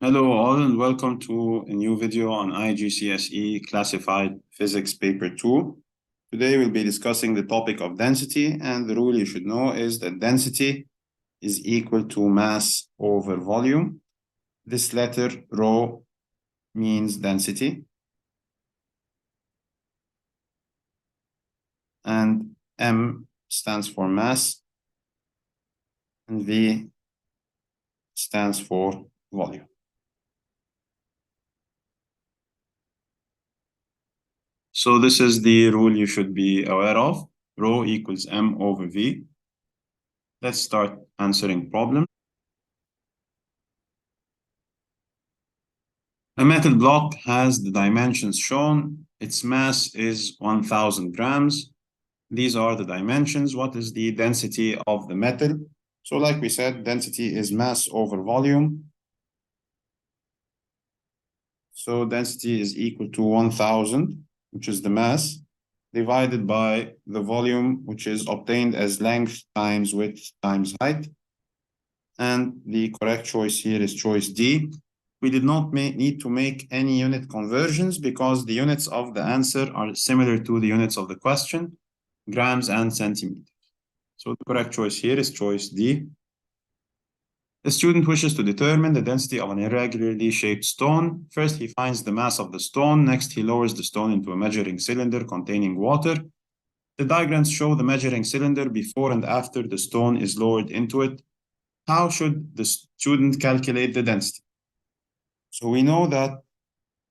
Hello all and welcome to a new video on IGCSE Classified Physics Paper 2. Today we'll be discussing the topic of density, and the rule you should know is that density is equal to mass over volume. This letter rho means density, and M stands for mass, and V stands for volume. So this is the rule you should be aware of. Rho equals M over V. Let's start answering problem. A metal block has the dimensions shown. Its mass is 1,000 grams. These are the dimensions. What is the density of the metal? So like we said, density is mass over volume. So density is equal to 1,000, which is the mass, divided by the volume, which is obtained as length times width times height. And the correct choice here is choice D. We did not need to make any unit conversions because the units of the answer are similar to the units of the question, grams and centimeters. So the correct choice here is choice D. The student wishes to determine the density of an irregularly shaped stone. First, he finds the mass of the stone. Next, he lowers the stone into a measuring cylinder containing water. The diagrams show the measuring cylinder before and after the stone is lowered into it. How should the student calculate the density? So we know that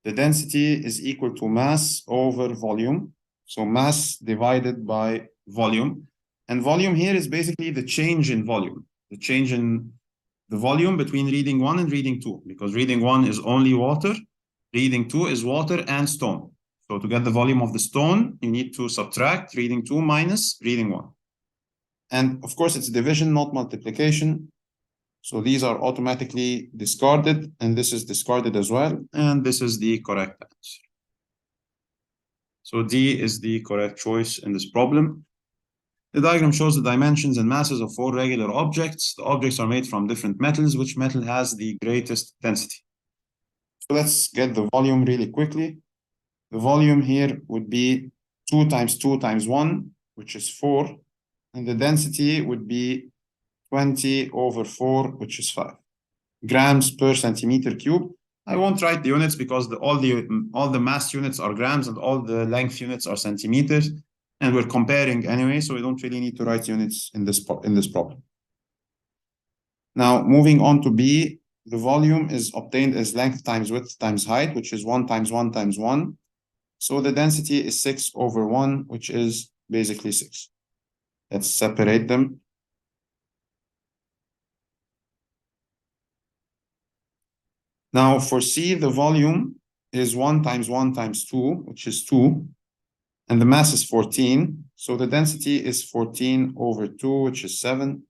the density is equal to mass over volume. So mass divided by volume. And volume here is basically the change in volume, the change in the volume between reading 1 and reading 2, because reading 1 is only water, reading 2 is water and stone. So to get the volume of the stone, you need to subtract reading 2 minus reading 1. And of course, it's division, not multiplication. So these are automatically discarded, and this is discarded as well. And this is the correct answer. So D is the correct choice in this problem. The diagram shows the dimensions and masses of 4 regular objects. The objects are made from different metals. Which metal has the greatest density? So let's get the volume really quickly. The volume here would be 2 times 2 times 1, which is 4. And the density would be 20 over 4, which is 5 grams per centimeter cube. I won't write the units because all the mass units are grams and all the length units are centimeters, and we're comparing anyway, so we don't really need to write units in this problem. Now, moving on to B, the volume is obtained as length times width times height, which is 1 times 1 times 1. So the density is 6 over 1, which is basically 6. Let's separate them. Now for C, the volume is 1 times 1 times 2, which is 2. And the mass is 14. So the density is 14 over 2, which is 7.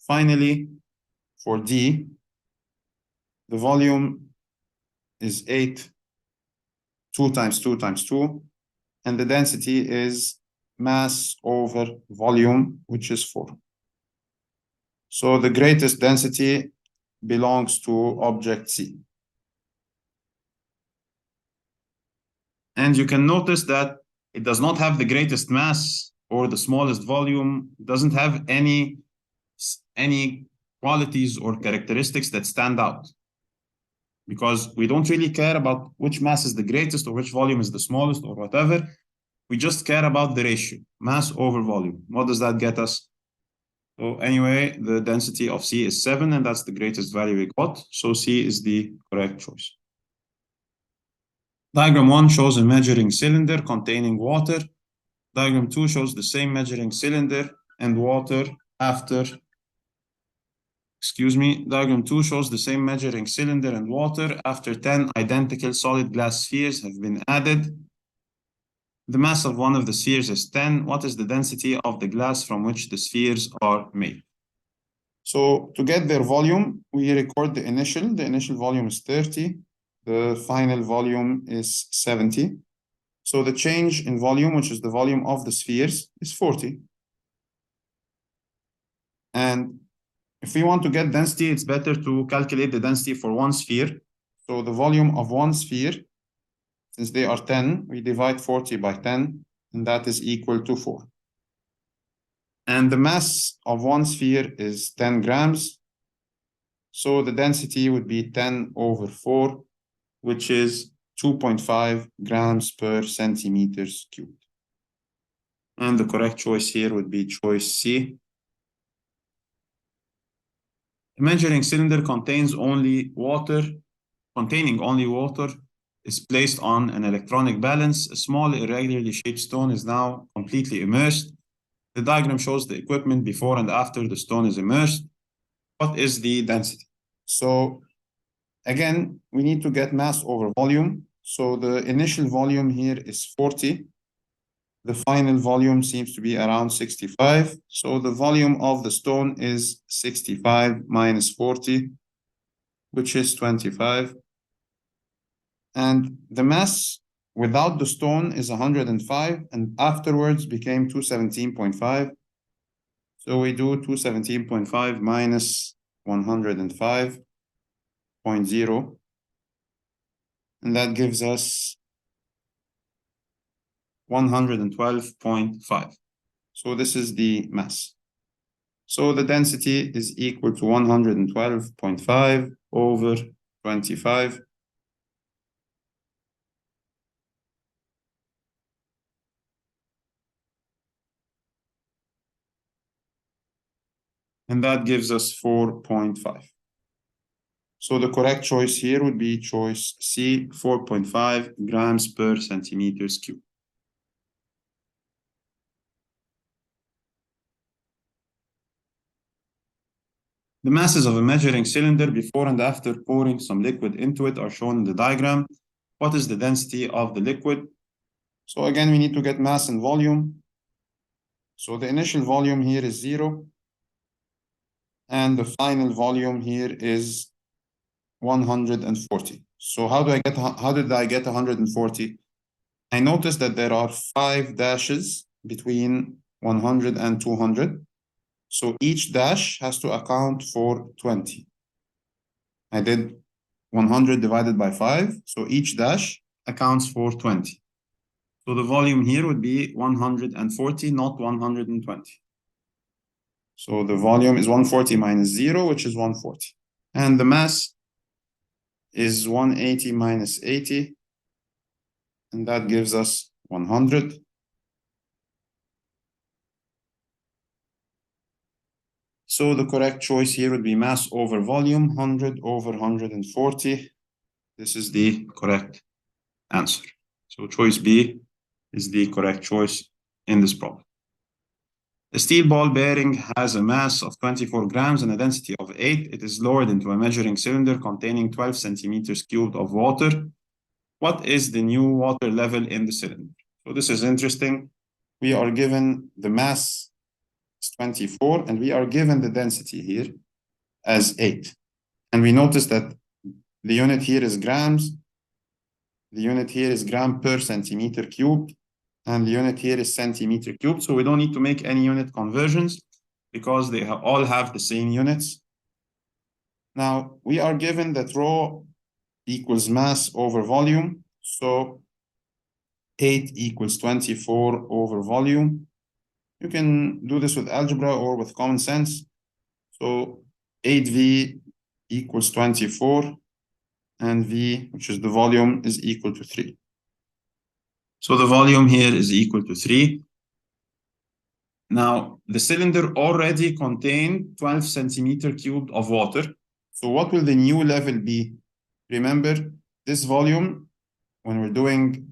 Finally, for D, the volume is 8, 2 times 2 times 2. And the density is mass over volume, which is 4. So the greatest density belongs to object C. And you can notice that it does not have the greatest mass or the smallest volume. It doesn't have any qualities or characteristics that stand out, because we don't really care about which mass is the greatest or which volume is the smallest or whatever. We just care about the ratio, mass over volume. What does that get us? So anyway, the density of C is 7, and that's the greatest value we got. So C is the correct choice. Diagram 1 shows a measuring cylinder containing water. Diagram 2 shows the same measuring cylinder and water after, Diagram 2 shows the same measuring cylinder and water after 10 identical solid glass spheres have been added. The mass of one of the spheres is 10. What is the density of the glass from which the spheres are made? So to get their volume, we record the initial. The initial volume is 30. The final volume is 70. So the change in volume, which is the volume of the spheres, is 40. And If we want to get density, it's better to calculate the density for one sphere. So the volume of one sphere, since they are 10, we divide 40 by 10, and that is equal to 4. And the mass of one sphere is 10 grams. So the density would be 10 over 4, which is 2.5 grams per centimeters cubed. And the correct choice here would be choice C. A measuring cylinder containing only water is placed on an electronic balance. A small irregularly shaped stone is now completely immersed. The diagram shows the equipment before and after the stone is immersed. What is the density? So again, we need to get mass over volume. So the initial volume here is 40. The final volume seems to be around 65. So the volume of the stone is 65 minus 40, which is 25. And the mass without the stone is 105, and afterwards became 217.5. So we do 217.5 minus 105.0, and that gives us 112.5. So this is the mass. So the density is equal to 112.5 over 25. And that gives us 4.5. So the correct choice here would be choice C, 4.5 grams per centimeters cubed. The masses of a measuring cylinder before and after pouring some liquid into it are shown in the diagram. What is the density of the liquid? So again, we need to get mass and volume. So the initial volume here is 0. And the final volume here is 140. So how did I get 140? I noticed that there are 5 dashes between 100 and 200. So each dash has to account for 20. I did 100 divided by 5. So each dash accounts for 20. So the volume here would be 140, not 120. So the volume is 140 minus 0, which is 140. And the mass is 180 minus 80, and that gives us 100. So the correct choice here would be mass over volume, 100 over 140. This is the correct answer. So choice B is the correct choice in this problem. A steel ball bearing has a mass of 24 grams and a density of 8. It is lowered into a measuring cylinder containing 12 centimeters cubed of water. What is the new water level in the cylinder? So this is interesting. We are given the mass is 24, and we are given the density here as 8. And we notice that the unit here is grams. The unit here is gram per centimeter cubed. And the unit here is centimeter cubed. So we don't need to make any unit conversions because they all have the same units. Now, we are given that rho equals mass over volume. So 8 equals 24 over volume. You can do this with algebra or with common sense. So 8V equals 24, and V, which is the volume, is equal to 3. So the volume here is equal to 3. Now, the cylinder already contained 12 centimeter cubed of water. So what will the new level be? Remember, this volume, when we're doing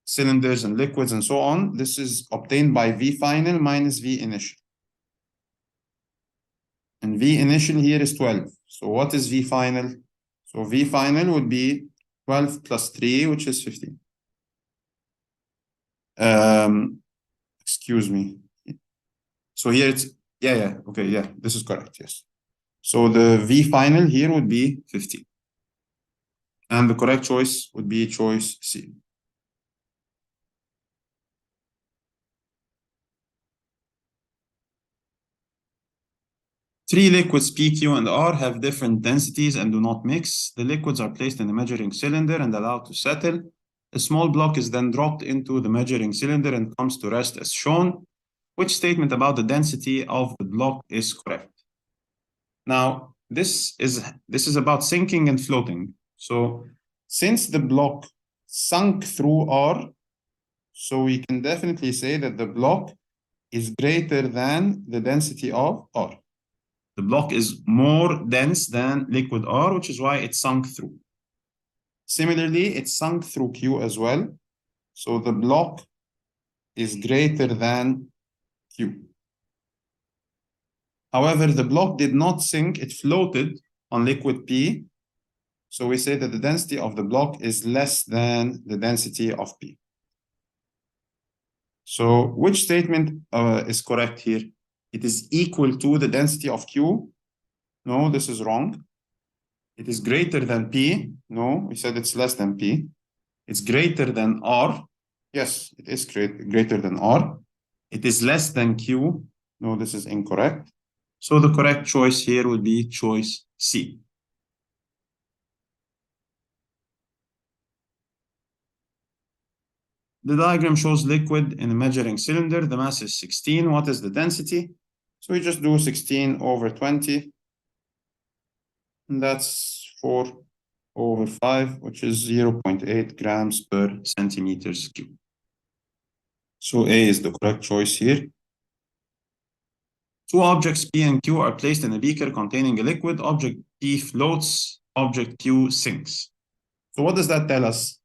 cylinders and liquids and so on, this is obtained by V final minus V initial. And V initial here is 12. So what is V final? So V final would be 12 plus 3, which is 15. Excuse me. So here it's, okay, this is correct, yes. So the V final here would be 15. And the correct choice would be choice C. Three liquids P, Q, and R have different densities and do not mix. The liquids are placed in a measuring cylinder and allowed to settle. A small block is then dropped into the measuring cylinder and comes to rest as shown. Which statement about the density of the block is correct? Now, this is about sinking and floating. So since the block sunk through R, so we can definitely say that the block is greater than the density of R. The block is more dense than liquid R, which is why it sunk through. Similarly, it sunk through Q as well. So the block is greater than Q. However, the block did not sink, it floated on liquid P. So we say that the density of the block is less than the density of P. So which statement is correct here? It is equal to the density of Q. No, this is wrong. It is greater than P. No, we said it's less than P. It's greater than R. Yes, it is greater than R. It is less than Q. No, this is incorrect. So the correct choice here would be choice C. The diagram shows liquid in a measuring cylinder. The mass is 16. What is the density? So we just do 16 over 20. And that's 4/5, which is 0.8 grams per centimeters cubed. So A is the correct choice here. Two objects P and Q are placed in a beaker containing a liquid. Object P floats, object Q sinks. So what does that tell us?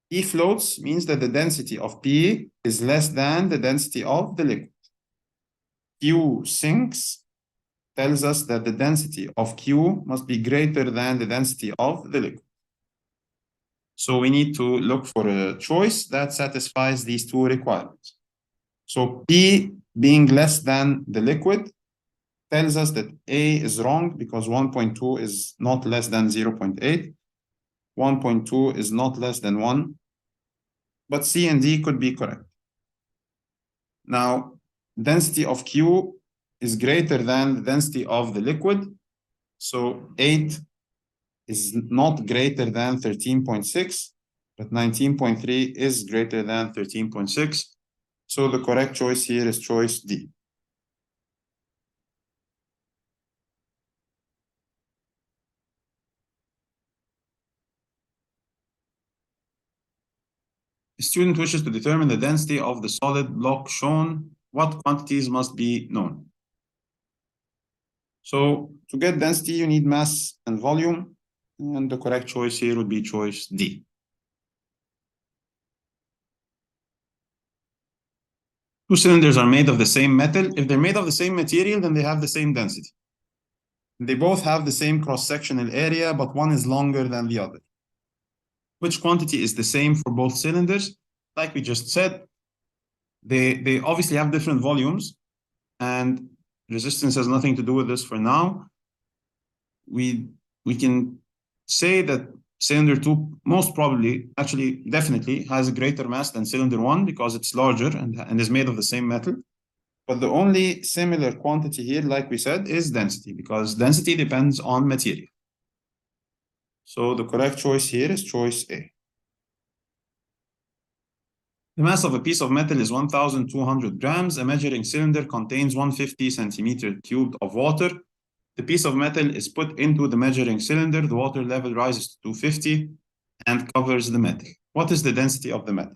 P floats means that the density of P is less than the density of the liquid. Q sinks tells us that the density of Q must be greater than the density of the liquid. So we need to look for a choice that satisfies these two requirements. So P being less than the liquid tells us that A is wrong because 1.2 is not less than 0.8. 1.2 is not less than 1. But C and D could be correct. Now, density of Q is greater than the density of the liquid. So 8 is not greater than 13.6, but 19.3 is greater than 13.6. So the correct choice here is choice D. A student wishes to determine the density of the solid block shown. What quantities must be known? So to get density, you need mass and volume. And the correct choice here would be choice D. Two cylinders are made of the same metal. If they're made of the same material, then they have the same density. They both have the same cross-sectional area, but one is longer than the other. Which quantity is the same for both cylinders? Like we just said, they obviously have different volumes, and resistance has nothing to do with this for now. We can say that cylinder 2 most probably, actually definitely, has a greater mass than cylinder 1 because it's larger and is made of the same metal. But the only similar quantity here, like we said, is density, because density depends on material. So the correct choice here is choice A. The mass of a piece of metal is 1,200 grams. A measuring cylinder contains 150 centimeter cubed of water. The piece of metal is put into the measuring cylinder. The water level rises to 250 and covers the metal. What is the density of the metal?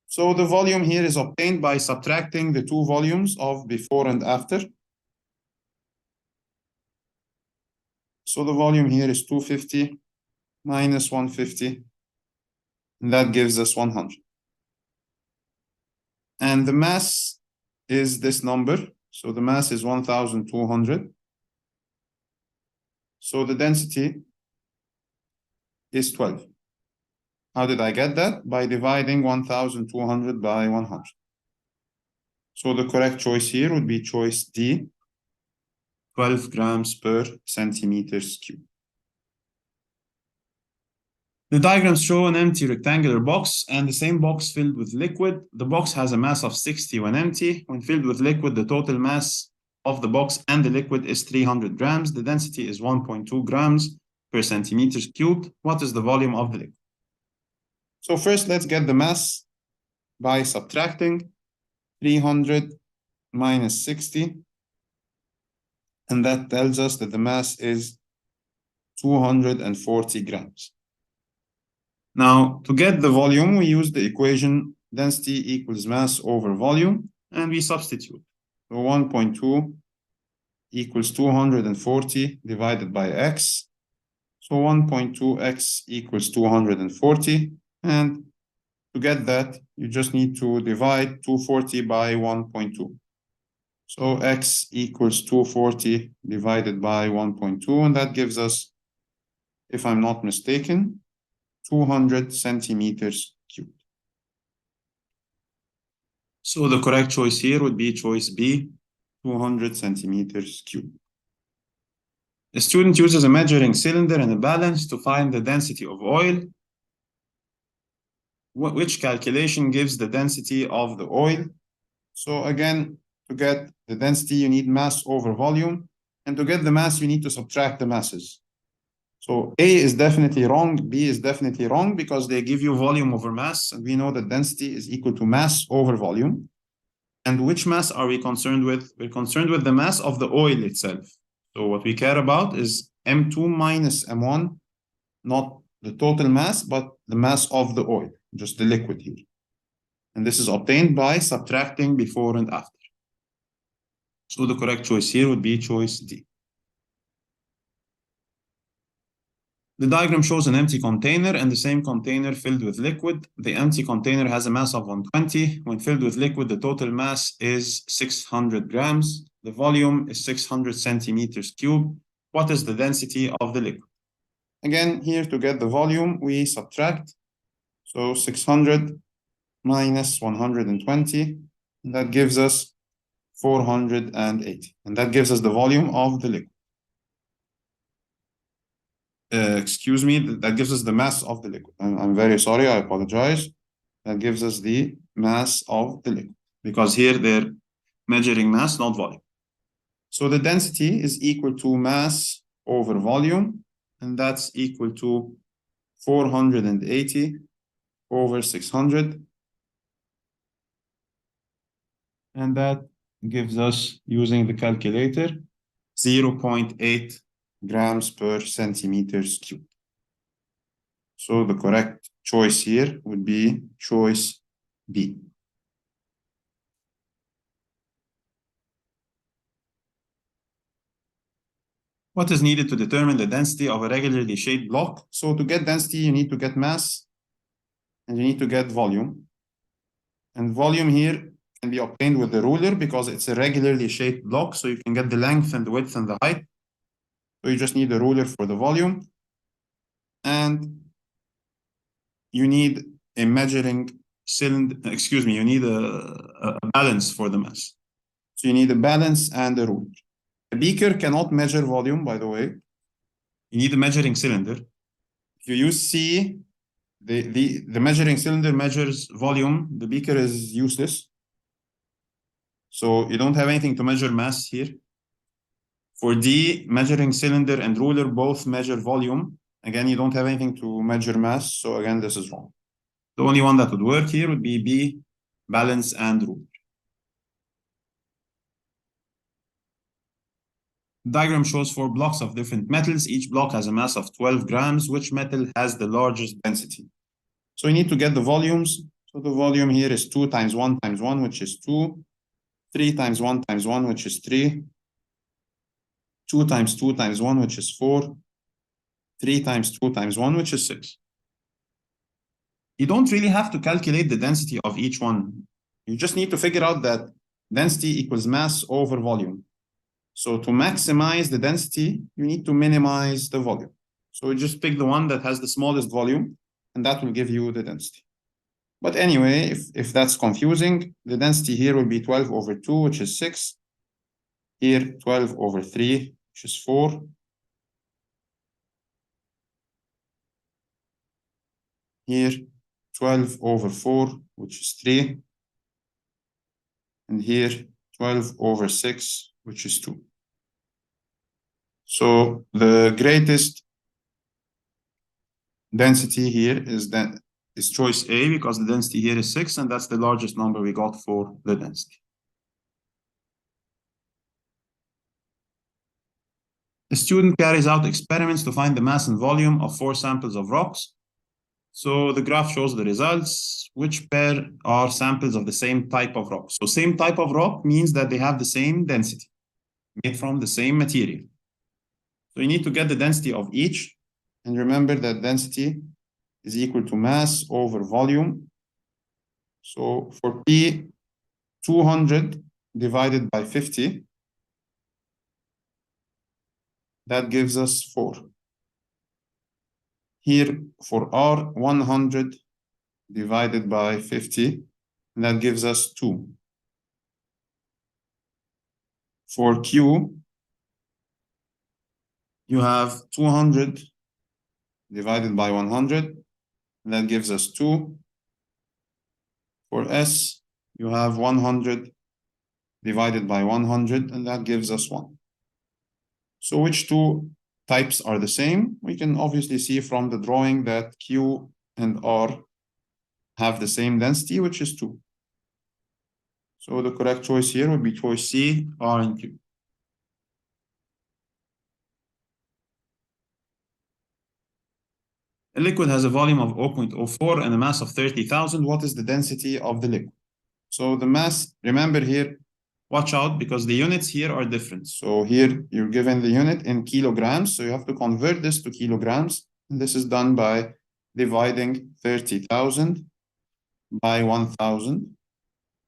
So the volume here is obtained by subtracting the two volumes of before and after. So the volume here is 250 minus 150, and that gives us 100. And the mass is this number. So the mass is 1,200. So the density is 12. How did I get that? By dividing 1,200 by 100. So the correct choice here would be choice D, 12 grams per centimeters cubed. The diagrams show an empty rectangular box and the same box filled with liquid. The box has a mass of 60 when empty. When filled with liquid, the total mass of the box and the liquid is 300 grams. The density is 1.2 grams per centimeters cubed. What is the volume of the liquid? So first, let's get the mass by subtracting 300 minus 60. And that tells us that the mass is 240 grams. Now, to get the volume, we use the equation density equals mass over volume, and we substitute. So 1.2 equals 240 divided by x. So 1.2x equals 240. And to get that, you just need to divide 240 by 1.2. So x equals 240 divided by 1.2, and that gives us, if I'm not mistaken, 200 centimeters cubed. So the correct choice here would be choice B, 200 centimeters cubed. The student uses a measuring cylinder and a balance to find the density of oil. Which calculation gives the density of the oil? So again, to get the density, you need mass over volume. And to get the mass, you need to subtract the masses. So A is definitely wrong, B is definitely wrong because they give you volume over mass, and we know that density is equal to mass over volume. And which mass are we concerned with? We're concerned with the mass of the oil itself. So what we care about is M2 minus M1, not the total mass, but the mass of the oil, just the liquid here. And this is obtained by subtracting before and after. So the correct choice here would be choice D. The diagram shows an empty container and the same container filled with liquid. The empty container has a mass of 120. When filled with liquid, the total mass is 600 grams. The volume is 600 centimeters cubed. What is the density of the liquid? Again, here to get the volume, we subtract. So 600 minus 120, and that gives us 480. And that gives us the volume of the liquid. Excuse me, that gives us the mass of the liquid. I'm very sorry, I apologize. That gives us the mass of the liquid, because here they're measuring mass, not volume. So the density is equal to mass over volume, and that's equal to 480 over 600. And that gives us, using the calculator, 0.8 grams per centimeters cubed. So the correct choice here would be choice B. What is needed to determine the density of a regularly shaped block? So to get density, you need to get mass and you need to get volume. And volume here can be obtained with the ruler because it's a regularly shaped block. So you can get the length and the width and the height. So you just need a ruler for the volume. And you need a measuring cylinder, excuse me, you need a balance for the mass. So you need a balance and a ruler. A beaker cannot measure volume, by the way. You need a measuring cylinder. If you use C, the measuring cylinder measures volume. The beaker is useless. So you don't have anything to measure mass here. For D, measuring cylinder and ruler both measure volume. Again, you don't have anything to measure mass. So again, this is wrong. The only one that would work here would be B, balance and ruler. The diagram shows 4 blocks of different metals. Each block has a mass of 12 grams. Which metal has the largest density? So you need to get the volumes. So the volume here is 2 times 1 times 1, which is 2. 3 times 1 times 1, which is 3. 2 times 2 times 1, which is 4. 3 times 2 times 1, which is 6. You don't really have to calculate the density of each one. You just need to figure out that density equals mass over volume. So to maximize the density, you need to minimize the volume. So you just pick the one that has the smallest volume, and that will give you the density. But anyway, if that's confusing, the density here will be 12 over 2, which is 6. Here, 12 over 3, which is 4. Here, 12 over 4, which is 3. And here, 12 over 6, which is 2. So the greatest density here is choice A, because the density here is 6, and that's the largest number we got for the density. The student carries out experiments to find the mass and volume of 4 samples of rocks. So the graph shows the results. Which pair are samples of the same type of rock? So same type of rock means that they have the same density, made from the same material. So you need to get the density of each. And remember that density is equal to mass over volume. So for P, 200 divided by 50, that gives us 4. Here for R, 100 divided by 50, that gives us 2. For Q, you have 200 divided by 100, that gives us 2. For S, you have 100 divided by 100, and that gives us 1. So which two types are the same? We can obviously see from the drawing that Q and R have the same density, which is 2. So the correct choice here would be choice C, R and Q. A liquid has a volume of 0.04 and a mass of 30,000. What is the density of the liquid? So the mass, remember here, watch out because the units here are different. So here you're given the unit in kilograms. So you have to convert this to kilograms. And this is done by dividing 30,000 by 1,000.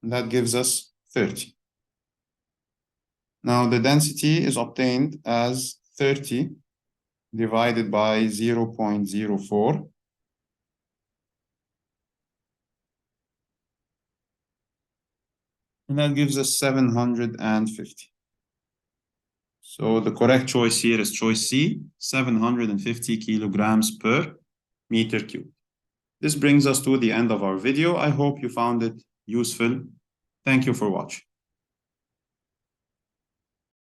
And that gives us 30. Now the density is obtained as 30 divided by 0.04. And that gives us 750. So the correct choice here is choice C, 750 kilograms per meter cubed. This brings us to the end of our video. I hope you found it useful. Thank you for watching.